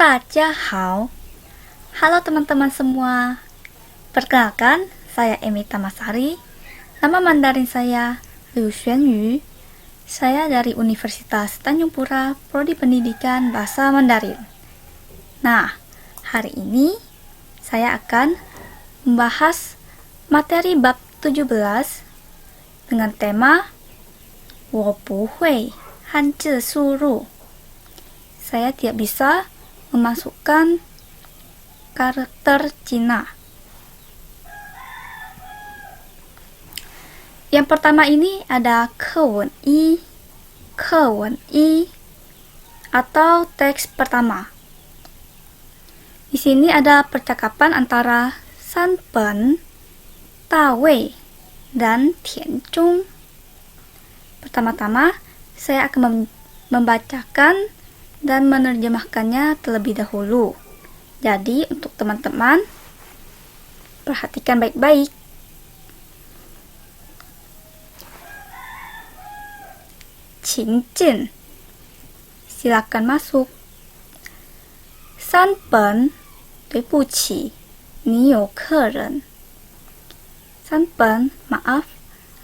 大家好. Halo teman-teman semua. Perkenalkan, saya Emi Tamasari. Nama Mandarin saya Liu Xuanyu. Saya dari Universitas Tanjung Pura, Prodi Pendidikan Bahasa Mandarin. Nah, hari ini saya akan membahas materi bab 17 dengan tema 我不会汉字输入. Saya tidak bisa memasukkan karakter Cina. Yang pertama ini ada 课文一 atau teks pertama. Di sini ada percakapan antara San Pen, Da Wei, dan Tian Zhong. Pertama-tama, saya akan membacakan dan menerjemahkannya terlebih dahulu. Jadi, untuk teman-teman, perhatikan baik-baik. Qing Jin, silakan masuk. San Pen, 对不起，你有客人. San Pen, maaf,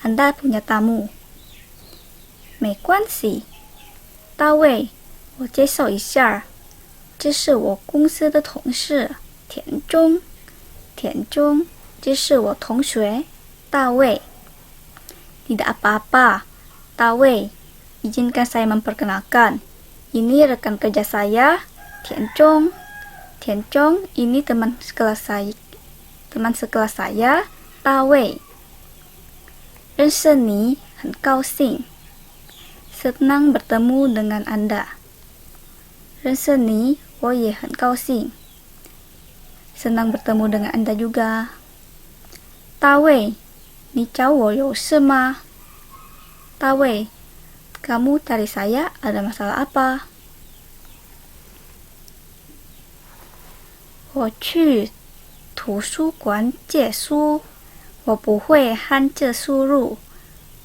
Anda punya tamu. 没关系，大卫，我介绍一下，这是我公司的同事田中。田中，这是我同学大卫。Tidak apa-apa, 大卫，izinkan saya memperkenalkan. Ini rekan kerja saya, Tian Zhong. Tian Zhong, ini teman sekelas saya, 大卫。认识你，很高兴。Senang bertemu dengan Anda. 认识你，我也很高兴。Senang bertemu dengan Anda juga. 大卫，你找我有事吗？大卫，kamu cari saya ada masalah apa? 我去图书馆借书，我不会汉字输入，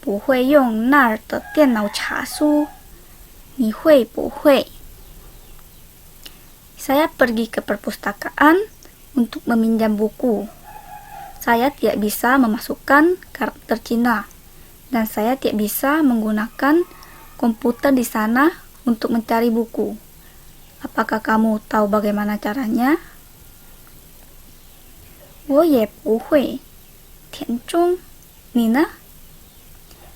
不会用那儿的电脑查书，你会不会? Saya pergi ke perpustakaan untuk meminjam buku. Saya tidak bisa memasukkan karakter Cina, dan saya tidak bisa menggunakan komputer di sana untuk mencari buku. Apakah kamu tahu bagaimana caranya? 我也不会。田中，你呢?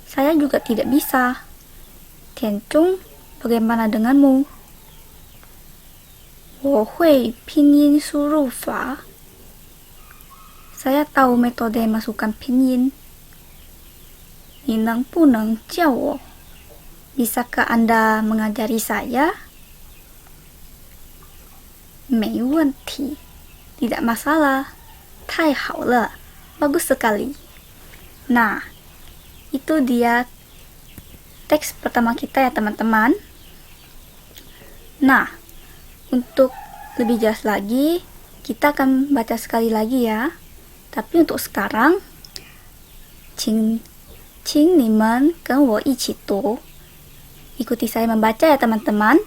Saya juga tidak bisa. Tian Zhong, bagaimana denganmu? 我会拼音输入法. Saya tahu metode masukkan pinyin. 你能不能教我? Bisakah Anda mengajari saya? 没问题. Tidak masalah. 太好了. Bagus sekali. Nah, itu dia teks pertama kita ya teman-teman. Nah, untuk lebih jelas lagi, kita akan baca sekali lagi ya. Tapi untuk sekarang, 请你们跟我一起读. Ikuti saya membaca ya teman-teman.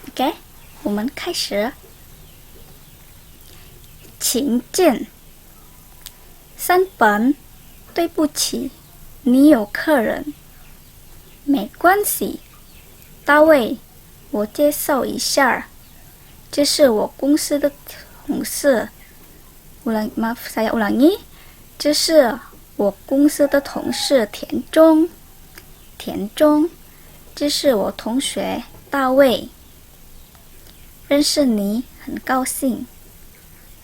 Oke, 我们开始. 请见三本，对不起，你有客人。没关系，大卫，我介绍一下，这是我公司的同事。Maaf, saya ulangi. 这是我公司的同事田中。田中，这是我同学大卫。认识你，很高兴。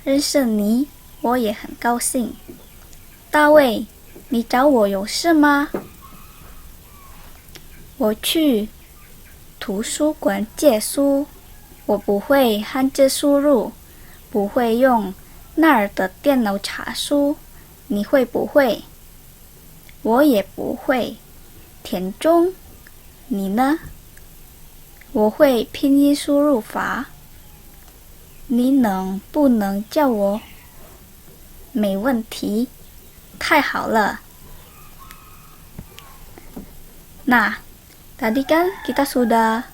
认识你，我也很高兴。大卫，你找我有事吗？我去图书馆借书，我不会汉字输入，不会用那儿的电脑查书，你会不会？我也不会。田中，你呢？我会拼音输入法。你能不能叫我？没问题。太好了。Nah, tadi kan kita sudah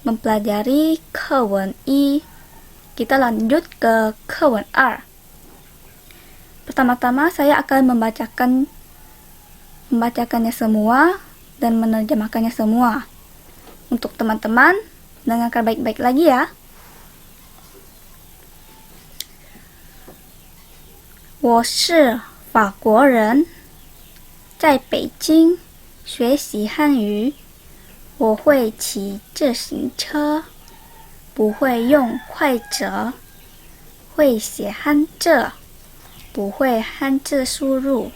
mempelajari 课文1. Kita lanjut ke 课文2. Pertama-tama saya akan membacakannya semua dan menerjemahkannya semua. Untuk teman-teman, dengarkan baik-baik lagi ya. 我是法国人，在北京学习汉语。我会骑自行车，不会用快捷，会写汉字，不会汉字输入。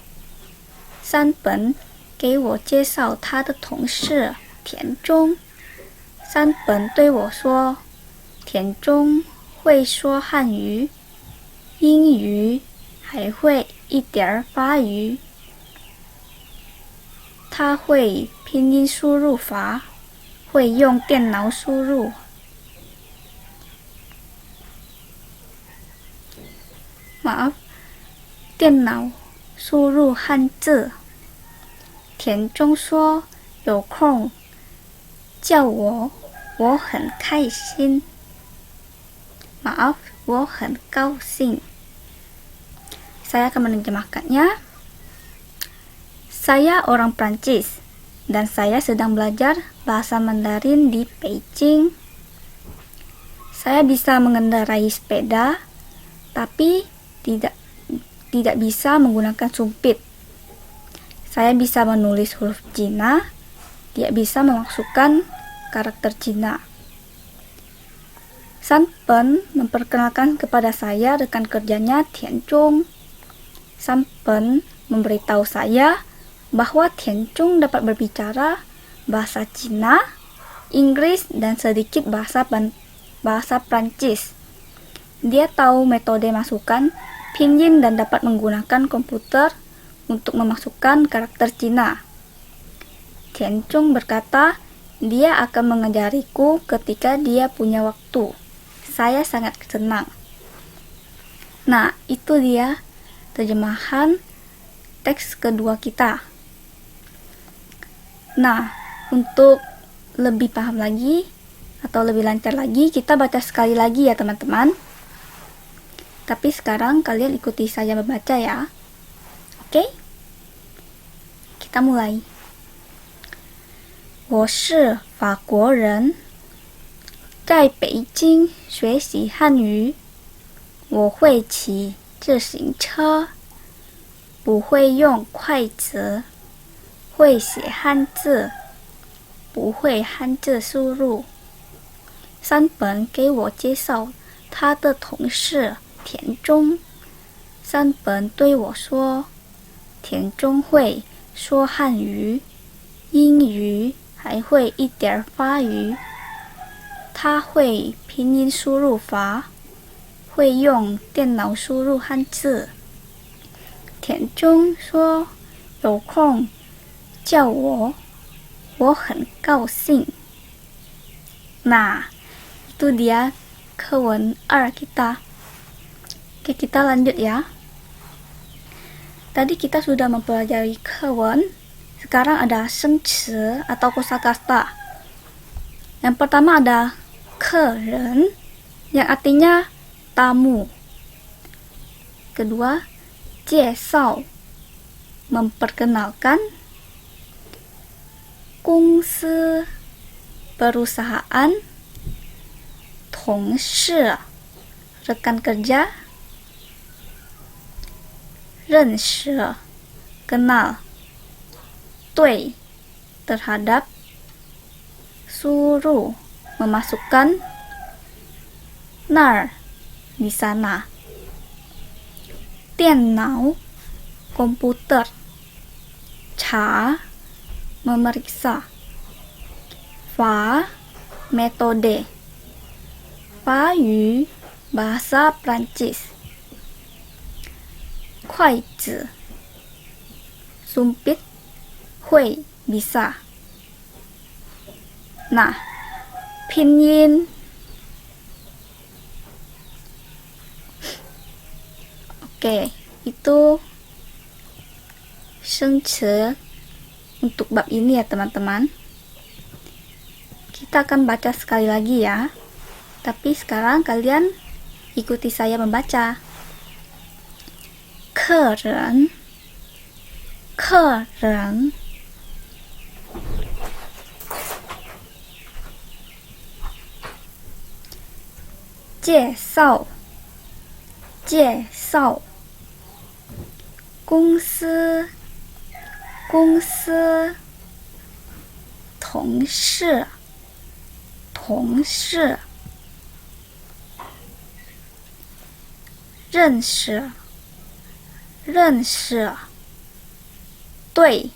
3本给我介绍他的同事田中。3本对我说，田中会说汉语、英语，还会一点法语。他会拼音输入法，会用电脑输入。Maaf, 电脑输入汉字。田中说有空叫我，我很开心。Maaf, 我很高兴。Saya akan menerjemahkannya. Saya orang Prancis dan saya sedang belajar bahasa Mandarin di Beijing. Saya bisa mengendarai sepeda, tapi tidak bisa menggunakan sumpit. Saya bisa menulis huruf Cina, tidak bisa memasukkan karakter Cina. Sanpen memperkenalkan kepada saya rekan kerjanya Tianzhong. Sanpen memberitahu saya bahwa Tianzhong dapat berbicara bahasa Cina, Inggris, dan sedikit bahasa Prancis. Dia tahu metode masukan pinyin dan dapat menggunakan komputer untuk memasukkan karakter Cina. Tianzhong berkata, dia akan mengajariku ketika dia punya waktu. Saya sangat senang. Nah, itu dia terjemahan teks kedua kita. Nah, untuk lebih paham lagi atau lebih lancar lagi, kita baca sekali lagi ya teman-teman. Tapi sekarang kalian ikuti saya membaca ya. Oke? Kita mulai. 我是法国人，在北京学习汉语。我会骑自行车，不会用筷子，会写汉字，不会汉字输入。3本给我介绍他的同事田中。3本对我说，田中会说汉语、英语，还会一点法语。他会拼音输入法，会用电脑输入汉字。田中说有空叫我，我很高兴。Nah, itu dia 课文2 kita. Oke, kita lanjut ya. Tadi kita sudah mempelajari 课文. Sekarang ada 生词 atau kosakata. Yang pertama ada 客人 yang artinya tamu. Kedua, 介绍 memperkenalkan. 公司 perusahaan. 同事 rekan kerja. 认识 kenal. 对 terhadap. 输入 memasukkan. 那儿 di sana. 电脑 komputer. 查 memeriksa. 法 metode. 法语 bahasa Prancis. 筷子 sumpit. 会 bisa. Nah, pinyin. Oke, itu 生词 untuk bab ini ya teman-teman. Kita akan baca sekali lagi ya. Tapi sekarang kalian ikuti saya membaca. 客人 客人 介绍介绍 公司公司 同事同事 认识认识 对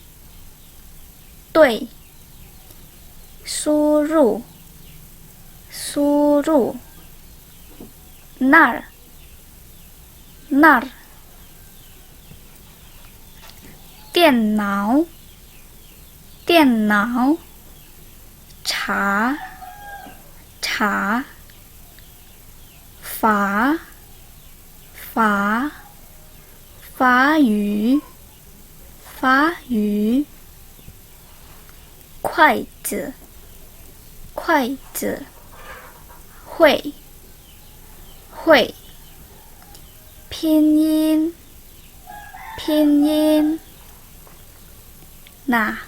对 输入输入 那儿那儿 电脑电脑 查查 法法 法语法语 筷子筷子 会会 拼音拼音 Nah,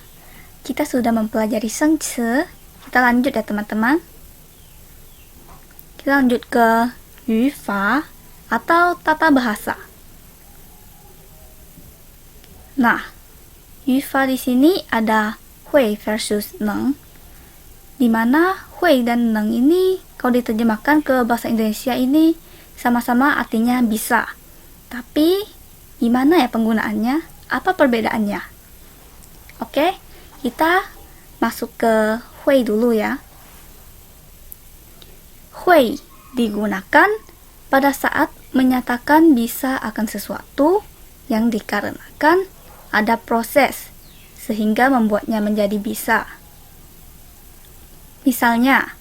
kita sudah mempelajari Shengci. Kita lanjut ya teman-teman. Kita lanjut ke Yufa atau tata bahasa. Nah, Yufa di sini ada Hui versus Neng. Di mana Hui dan Neng ini kalau diterjemahkan ke bahasa Indonesia ini sama-sama artinya bisa. Tapi gimana ya penggunaannya? Apa perbedaannya? Oke, kita masuk ke Hui dulu ya. Hui digunakan pada saat menyatakan bisa akan sesuatu yang dikarenakan ada proses sehingga membuatnya menjadi bisa. Misalnya,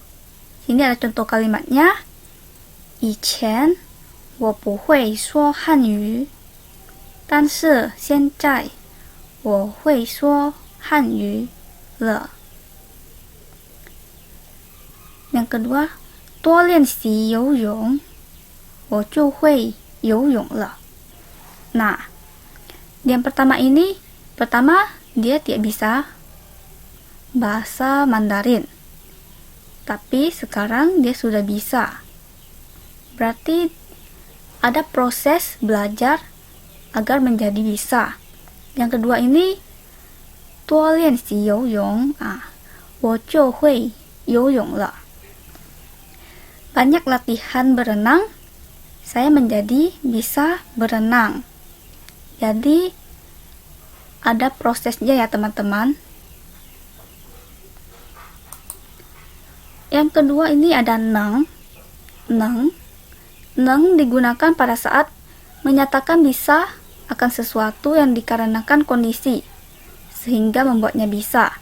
ini ada contoh kalimatnya. 以前我不会说汉语，但是现在我会说汉语了。 Yang kedua, 多练习游泳，我就会游泳了。 Nah, yang pertama ini, pertama dia tidak bisa bahasa Mandarin. Tapi sekarang dia sudah bisa. Berarti ada proses belajar agar menjadi bisa. Yang kedua ini 多练习游泳啊，我就会游泳了。 Banyak latihan berenang, saya menjadi bisa berenang. Jadi ada prosesnya ya teman-teman. Yang kedua ini ada neng. Neng digunakan pada saat menyatakan bisa akan sesuatu yang dikarenakan kondisi sehingga membuatnya bisa.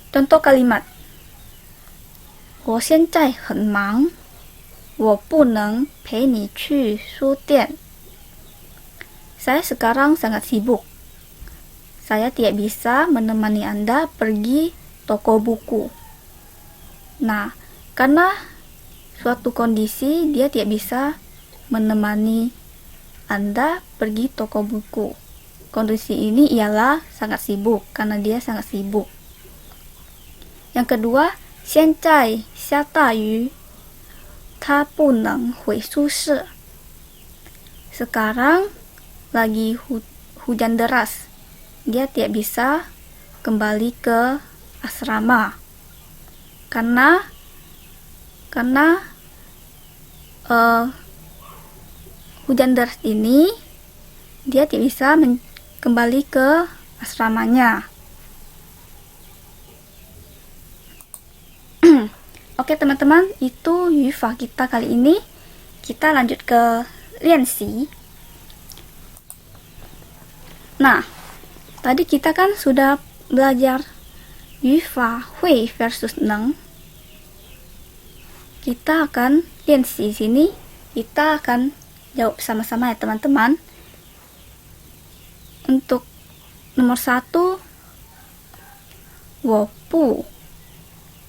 Contoh kalimat, 我现在很忙，我不能陪你去书店。 Saya sekarang sangat sibuk. Saya tidak bisa menemani Anda pergi toko buku. Nah, karena suatu kondisi dia tidak bisa menemani Anda pergi toko buku. Kondisi ini ialah sangat sibuk, karena dia sangat sibuk. Yang kedua, 现在下大雨，他不能回宿舍。 Sekarang lagi hujan deras, dia tidak bisa kembali ke asrama. Karena hujan deras ini dia tidak bisa kembali ke asramanya. Oke teman-teman, itu Yufa kita kali ini. Kita lanjut ke Lianxi. Nah, tadi kita kan sudah belajar Yufa Hui versus Neng. Kita akan Lianxi sini. Kita akan jawab sama-sama ya teman-teman. Untuk nomor 1, 我不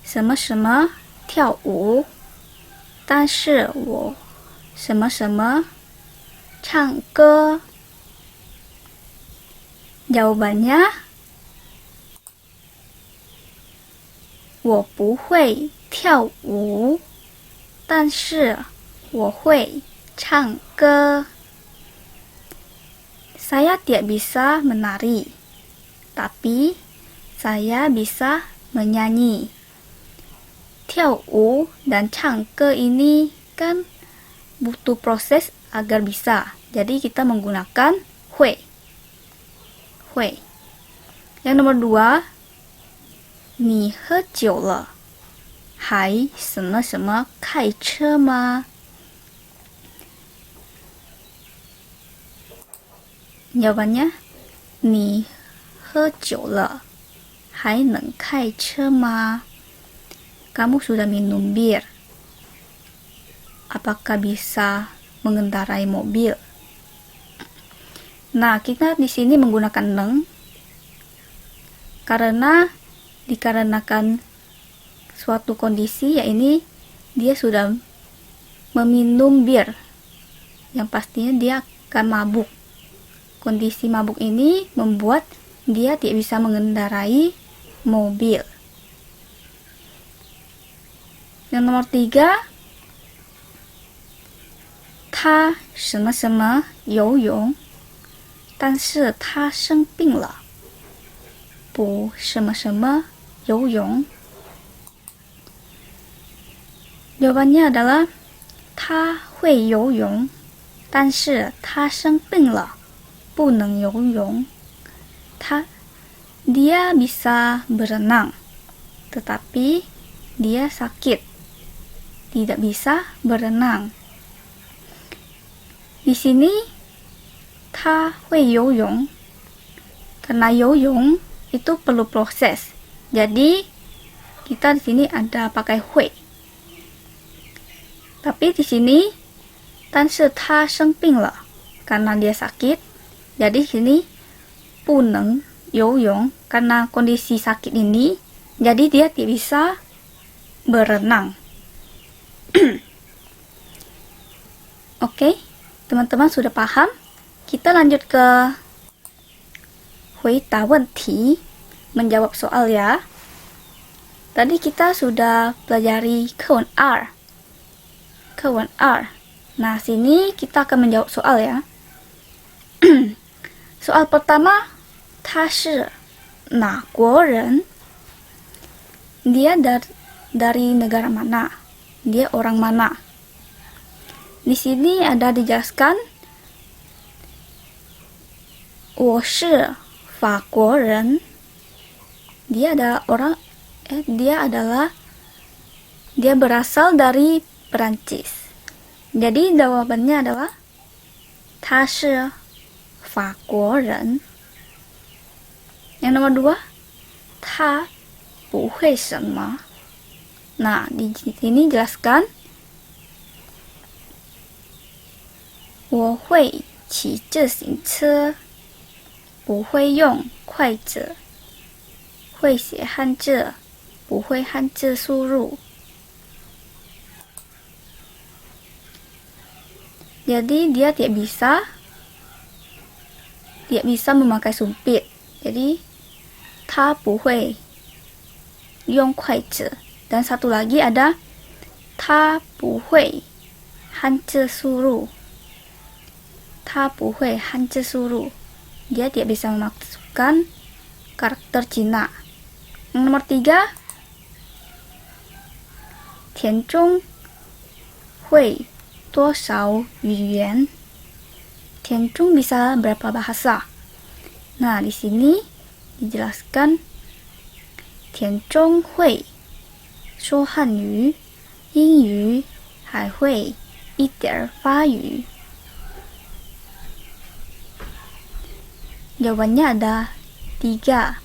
什么什么跳舞，但是我什么什么唱歌。Jawabannya, 我不会跳舞，但是我会唱歌。Saya tidak bisa menari, tapi saya bisa menyanyi. 跳舞 dan 唱歌 ini kan butuh proses agar bisa. Jadi kita menggunakan 会. Yang nomor 2, 你喝酒了还什么什么开车吗？ Jawabannya, 你喝酒了还能开车吗？ Kamu sudah minum bir. Apakah bisa mengendarai mobil? Nah, kita di sini menggunakan neng karena dikarenakan suatu kondisi, yaitu dia sudah meminum bir, yang pastinya dia akan mabuk. Kondisi mabuk ini membuat dia tidak bisa mengendarai mobil. Yang nomor 3, 他什么什么游泳，但是他生病了，不什么什么游泳。 Jawabannya adalah 他会游泳，但是他生病了，不能游泳。Dia bisa berenang, tetapi dia sakit, tidak bisa berenang. Di sini 他会游泳 karena 游泳 itu perlu proses. Jadi kita di sini ada pakai 会. Tapi di sini 但是他生病了 karena dia sakit. Jadi di sini 不能游泳 karena kondisi sakit ini. Jadi dia tidak bisa berenang. Oke, teman-teman sudah paham? Kita lanjut ke 回答问题, menjawab soal ya. Tadi kita sudah pelajari 课文2. Nah, sini kita akan menjawab soal ya. Soal pertama, 他是哪国人? Dia dari negara mana? Dia orang mana? Di sini ada dijelaskan, 我是法国人. Dia berasal dari Perancis. Jadi jawabannya adalah 他是法国人. Yang nomor 2, 他不会什么. Nah, di sini jelaskan, 我会骑自行车，不会用筷子，会写汉字，不会汉字输入. Jadi dia tidak bisa memakai sumpit. Jadi 他不会用筷子. Dan satu lagi ada 他不会汉字输入. 他不会汉字输入. Dia tidak bisa memasukkan karakter Cina. Yang nomor 3, 田中会多少语言? 田中 bisa berapa bahasa? Nah, di sini dijelaskan, 田中会说汉语、英语，还会一点法语. Jawabannya ada 3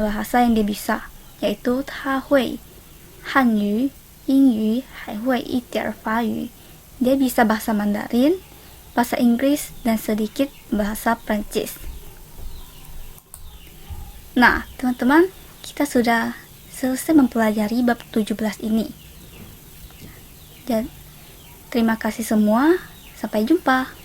bahasa yang dia bisa, yaitu 他会汉语、英语，还会一点法语. Dia bisa bahasa Mandarin, bahasa Inggris, dan sedikit bahasa Prancis. Nah, teman-teman, kita sudah selesai mempelajari bab 17 ini. Dan terima kasih semua, sampai jumpa.